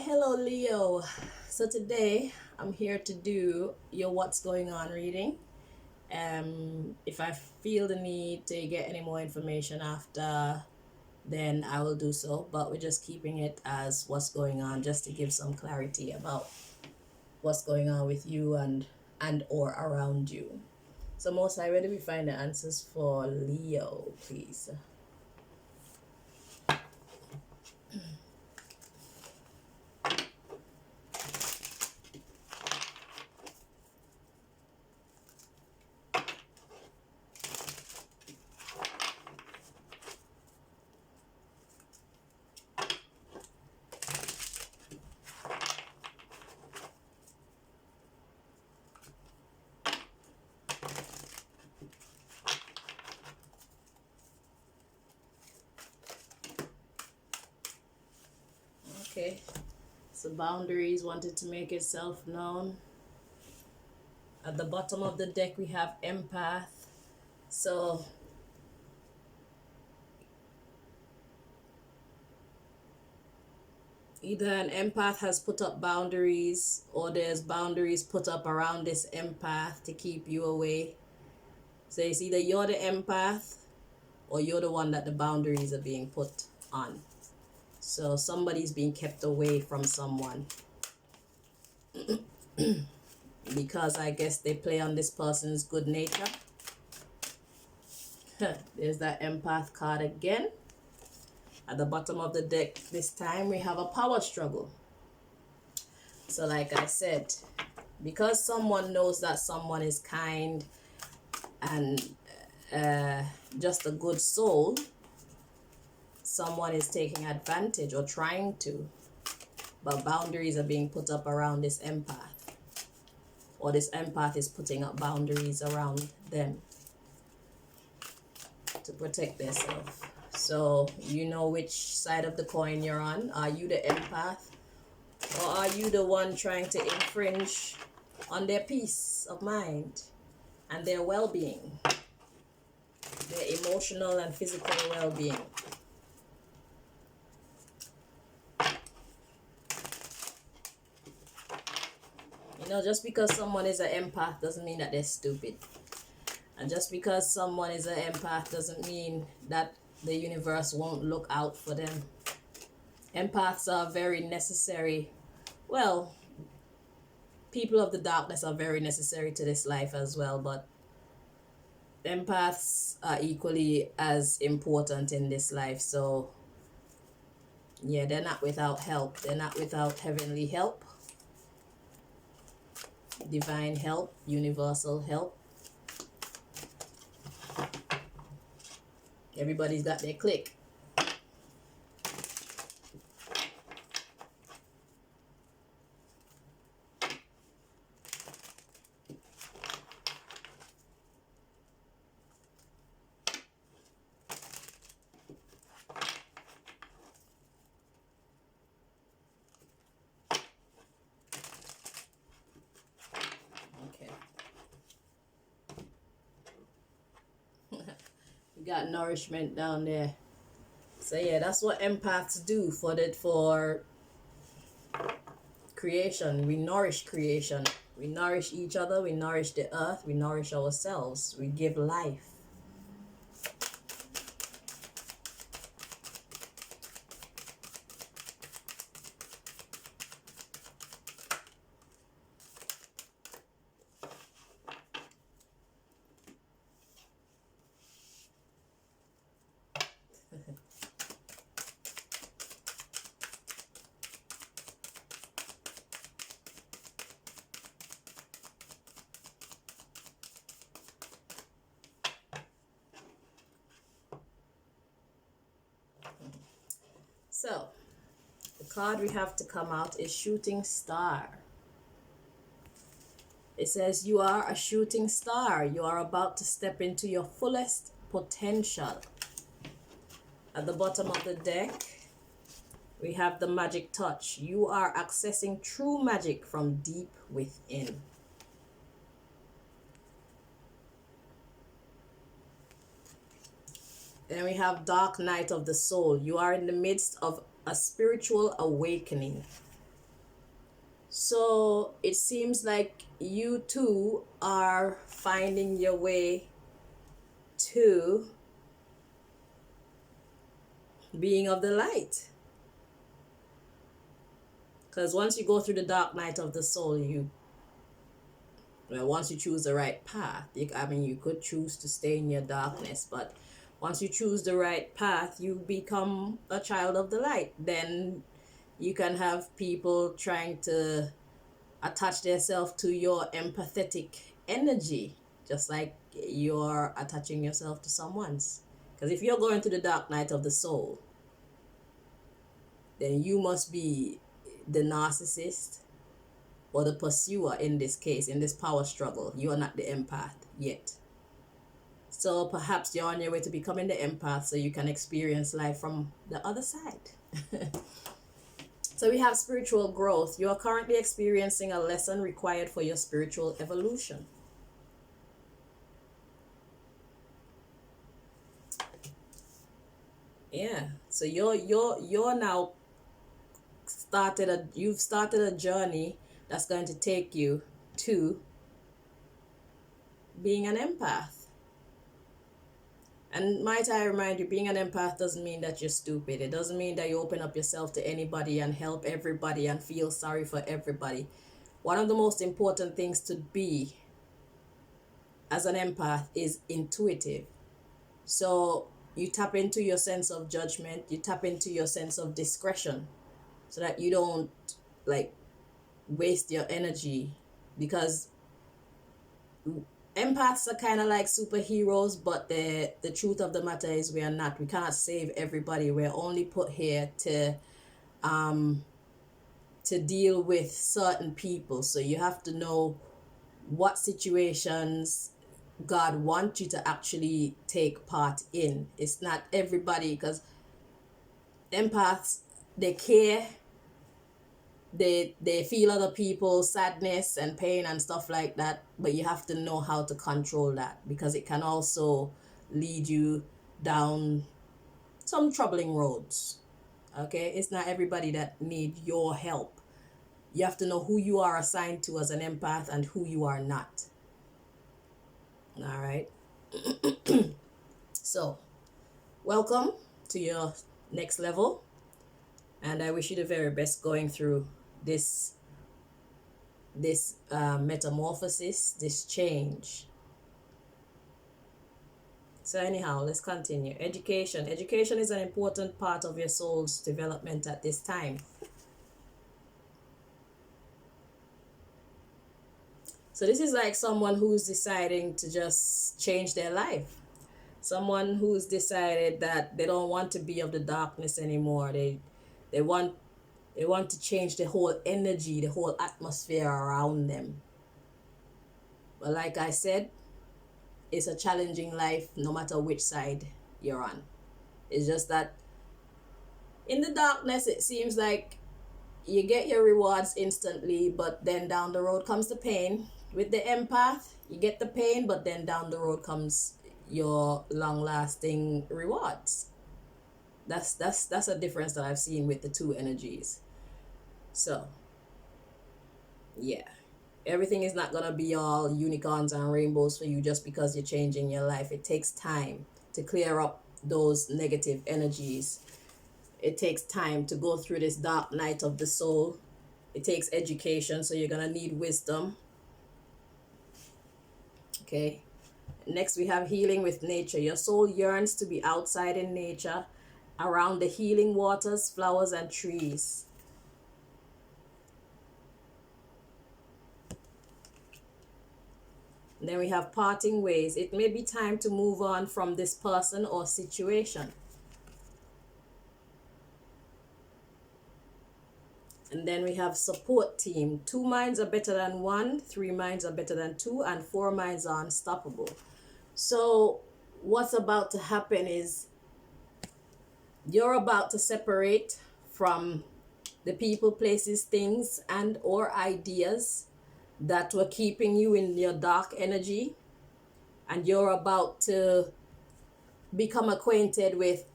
Hello Leo. So today I'm here to do your what's going on reading. If I feel the need to get any more information after, then I will do so, but we're just keeping it as what's going on just to give some clarity about what's going on with you and or around you. So most I where do we find the answers for Leo, please? Okay. So boundaries wanted to make itself known. At the bottom of the deck we have empath. So either an empath has put up boundaries or there's boundaries put up around this empath to keep you away. So it's either you're the empath or you're the one that the boundaries are being put on. So somebody's being kept away from someone because I guess they play on this person's good nature. There's that empath card again. At the bottom of the deck this time we have a power struggle. So like I said, because someone knows that someone is kind and just a good soul, someone is taking advantage or trying to, but boundaries are being put up around this empath, or this empath is putting up boundaries around them to protect themselves. So you know which side of the coin you're on. Are you the empath, or are you the one trying to infringe on their peace of mind and their well-being, their emotional and physical well-being? You know, just because someone is an empath doesn't mean that they're stupid. And just because someone is an empath doesn't mean that the universe won't look out for them. Empaths are very necessary. Well, people of the darkness are very necessary to this life as well, but empaths are equally as important in this life. So yeah, they're not without help. They're not without heavenly help, divine help, universal help. Everybody's got their clique. Okay. We got nourishment down there. So yeah, that's what empaths do for creation. We nourish creation. We nourish each other, we nourish the earth, we nourish ourselves, we give life. So the card we have to come out is Shooting Star. It says you are a shooting star. You are about to step into your fullest potential. At the bottom of the deck, we have the magic touch. You are accessing true magic from deep within. Then we have Dark Night of the Soul. You are in the midst of a spiritual awakening. So it seems like you two are finding your way to being of the light. Because once you go through the dark night of the soul, once you choose the right path, you could choose to stay in your darkness, but once you choose the right path, you become a child of the light. Then you can have people trying to attach themselves to your empathetic energy, just like you're attaching yourself to someone's. Because if you're going through the dark night of the soul, then you must be the narcissist or the pursuer in this case, in this power struggle. You are not the empath yet. So perhaps you're on your way to becoming the empath so you can experience life from the other side. So we have spiritual growth. You are currently experiencing a lesson required for your spiritual evolution. Yeah. So you're now you've started a journey that's going to take you to being an empath. And might I remind you, being an empath doesn't mean that you're stupid. It doesn't mean that you open up yourself to anybody and help everybody and feel sorry for everybody. One of the most important things to be as an empath is intuitive. So you tap into your sense of judgment, you tap into your sense of discretion so that you don't waste your energy, because empaths are kind of like superheroes, but the truth of the matter is we cannot save everybody. We're only put here to deal with certain people. So you have to know what situations God wants you to actually take part in. It's not everybody, because empaths, they care, they feel other people's sadness and pain and stuff like that, but you have to know how to control that, because it can also lead you down some troubling roads. Okay, it's not everybody that need your help. You have to know who you are assigned to as an empath and who you are not. All right. So welcome to your next level, and I wish you the very best going through this metamorphosis, this change. So anyhow, let's continue. Education is an important part of your soul's development at this time. So this is like someone who's deciding to just change their life, someone who's decided that they don't want to be of the darkness anymore. They want to change the whole energy, the whole atmosphere around them. But like I said, it's a challenging life no matter which side you're on. It's just that in the darkness, it seems like you get your rewards instantly, but then down the road comes the pain. With the empath, you get the pain, but then down the road comes your long-lasting rewards. That's a difference that I've seen with the two energies. So yeah, everything is not gonna be all unicorns and rainbows for you just because you're changing your life. It takes time to clear up those negative energies. It takes time to go through this dark night of the soul. It takes education, so you're gonna need wisdom. Okay. Next, we have healing with nature. Your soul yearns to be outside in nature, around the healing waters, flowers, and trees. And then we have parting ways. It may be time to move on from this person or situation. And then we have support team. 2 minds are better than 1, 3 minds are better than 2, and 4 minds are unstoppable. So what's about to happen is you're about to separate from the people, places, things, and or ideas that were keeping you in your dark energy, and you're about to become acquainted with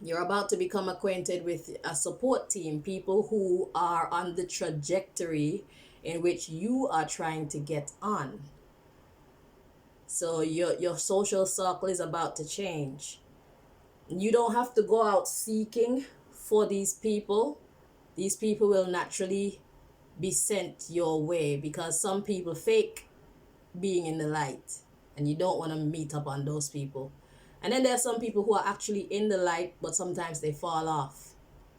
You're about to become acquainted with a support team, people who are on the trajectory in which you are trying to get on. So your social circle is about to change. You don't have to go out seeking for these people. These people will naturally be sent your way, because some people fake being in the light and you don't want to meet up on those people. And then there are some people who are actually in the light, but sometimes they fall off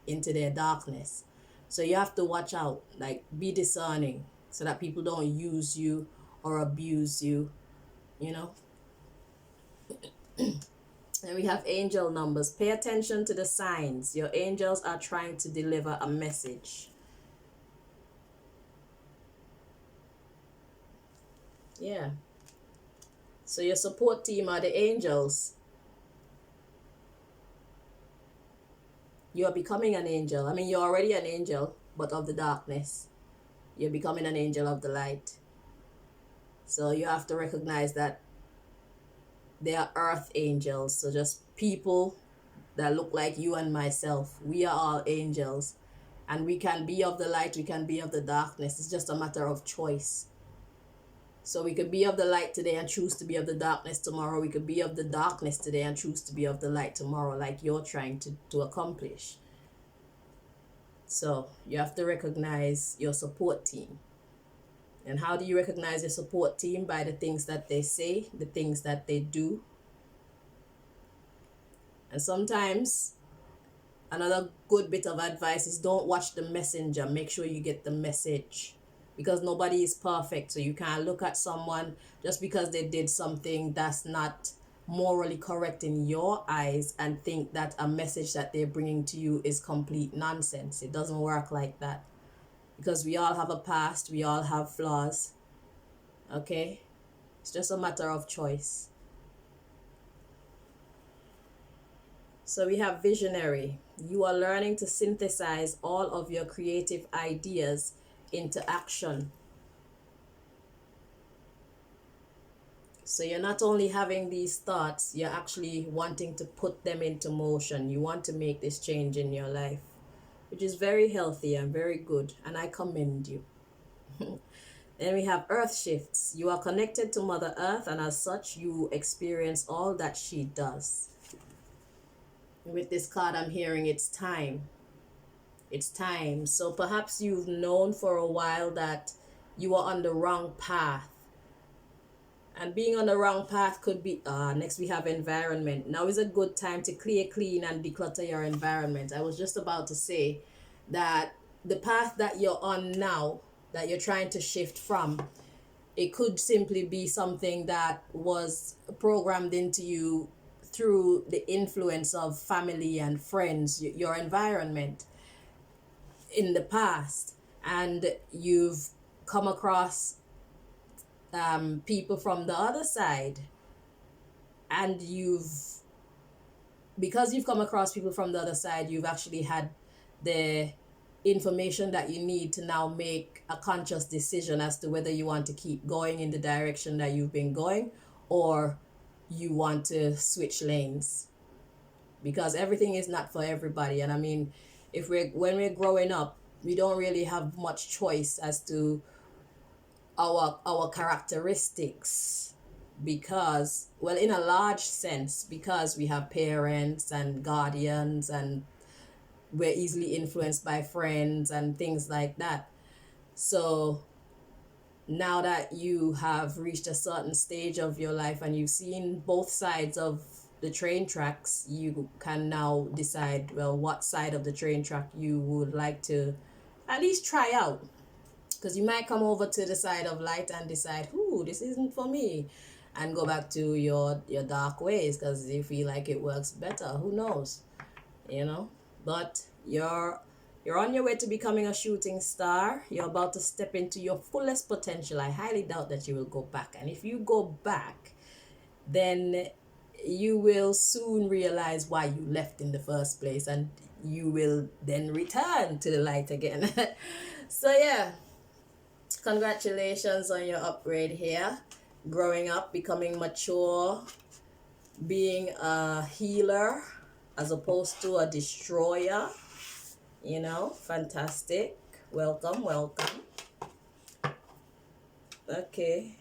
into their darkness. So you have to watch out, like be discerning, so that people don't use you or abuse you, you know. And we have angel numbers. Pay attention to the signs. Your angels are trying to deliver a message. Yeah. So your support team are the angels. You are becoming an angel. I mean, you're already an angel, but of the darkness. You're becoming an angel of the light. So you have to recognize that they are earth angels. So just people that look like you and myself. We are all angels. And we can be of the light, we can be of the darkness. It's just a matter of choice. So we could be of the light today and choose to be of the darkness tomorrow. We could be of the darkness today and choose to be of the light tomorrow, like you're trying to accomplish. So you have to recognize your support team. And how do you recognize your support team? By the things that they say, the things that they do. And sometimes another good bit of advice is don't watch the messenger. Make sure you get the message. Because nobody is perfect. So you can't look at someone just because they did something that's not morally correct in your eyes and think that a message that they're bringing to you is complete nonsense. It doesn't work like that. Because we all have a past. We all have flaws. Okay? It's just a matter of choice. So we have visionary. You are learning to synthesize all of your creative ideas into action. So you're not only having these thoughts, you're actually wanting to put them into motion. You want to make this change in your life, which is very healthy and very good, and I commend you. Then we have earth shifts. You are connected to Mother Earth, and as such, you experience all that she does. With this card, I'm hearing it's time. It's time. So perhaps you've known for a while that you are on the wrong path. And being on the wrong path could be, next we have environment. Now is a good time to clear, clean, and declutter your environment. I was just about to say that the path that you're on now, that you're trying to shift from, it could simply be something that was programmed into you through the influence of family and friends, your environment in the past. And you've come across people from the other side, and because you've come across people from the other side, you've actually had the information that you need to now make a conscious decision as to whether you want to keep going in the direction that you've been going, or you want to switch lanes, because everything is not for everybody. And I mean, when we're growing up, we don't really have much choice as to our characteristics, because, well, in a large sense, because we have parents and guardians, and we're easily influenced by friends and things like that. So now that you have reached a certain stage of your life and you've seen both sides of the train tracks, you can now decide, well, what side of the train track you would like to at least try out. Because you might come over to the side of light and decide, ooh, this isn't for me, and go back to your dark ways because you feel like it works better. Who knows? You know? But you're on your way to becoming a shooting star. You're about to step into your fullest potential. I highly doubt that you will go back. And if you go back, then you will soon realize why you left in the first place, and you will then return to the light again. So yeah. Congratulations on your upgrade here. Growing up, becoming mature, being a healer, as opposed to a destroyer. You know, fantastic. Welcome, welcome. Okay.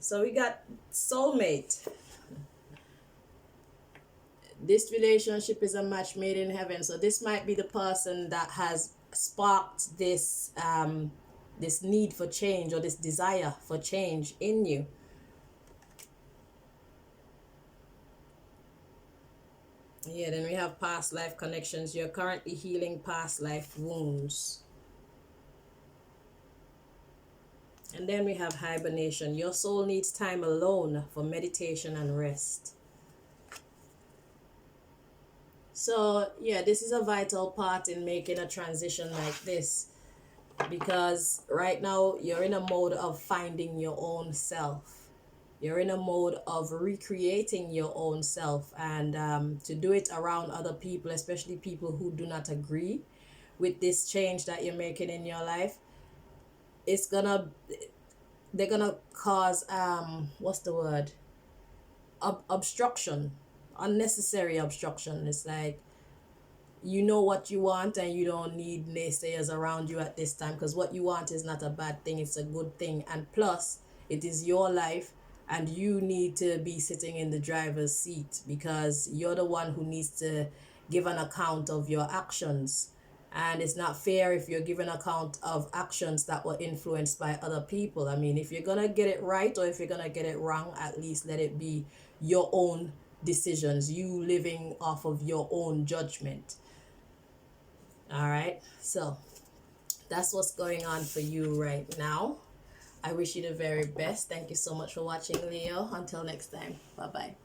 So we got soulmate. This relationship is a match made in heaven. So this might be the person that has sparked this this need for change, or this desire for change in you. Yeah, then we have past life connections. You're currently healing past life wounds. And then we have hibernation. Your soul needs time alone for meditation and rest. So yeah, this is a vital part in making a transition like this, because right now you're in a mode of finding your own self. You're in a mode of recreating your own self, and to do it around other people, especially people who do not agree with this change that you're making in your life, they're gonna cause what's the word, obstruction, unnecessary obstruction. It's like, you know what you want and you don't need naysayers around you at this time, because what you want is not a bad thing, it's a good thing. And plus, it is your life, and you need to be sitting in the driver's seat, because you're the one who needs to give an account of your actions. And it's not fair if you're giving account of actions that were influenced by other people. I mean, if you're gonna get it right or if you're gonna get it wrong, at least let it be your own decisions, you living off of your own judgment. All right, so that's what's going on for you right now. I wish you the very best. Thank you so much for watching, Leo. Until next time, bye bye.